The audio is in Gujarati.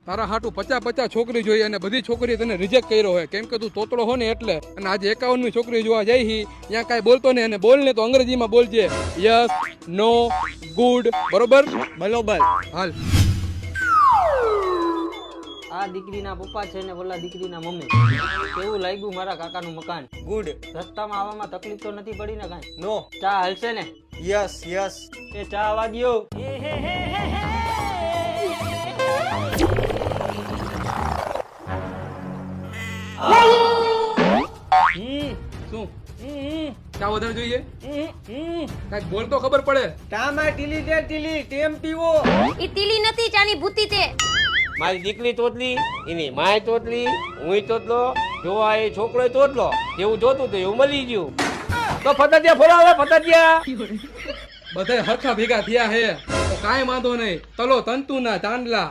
તારા હાટું 50 છોકરી જોઈએ અને બધી છોકરી તને રિજેક્ટ કર્યો હોય કેમ કે તું તોતળો હો ને એટલે. અને આજે 51મી છોકરી જોવા જાય હી ત્યાં કાંઈ બોલતો ને અને બોલ ને તો અંગ્રેજીમાં બોલજે યસ નો ગુડ બરોબર બરોબર. હાલ. આ દીકરીના પપ્પા છે ને ઓલા દીકરીના મમ્મી. કેવું લાગ્યું મારા કાકાનું મકાન? ગુડ. રસ્તામાં આવવામાં તકલીફ તો નથી પડી ને કાંઈ? નો. ચા હાલશે ને? Yes yes. એ ચા વાગ્યો. શું ચા વધારે જોઈએ? કાંઈક બોલ તો ખબર પડે. ટામા ટીલી દે ટીલી ટેમ પીવો. ઈ તીલી નથી ચાની ભૂતી તે. મારી દીકરી તોતલી, એની માય તોતલી, હુંય તોતલો, જોવા એ છોકરો તોતલો. જેવું જોતું તો એવું મળી ગયું. તો ફટાફટ ફોલાવે ફટાફટ. બધા હરખા ભેગા થયા હે તો કાંઈ વાંધો નહીં. તલો તંતુ ના ચાંદલા.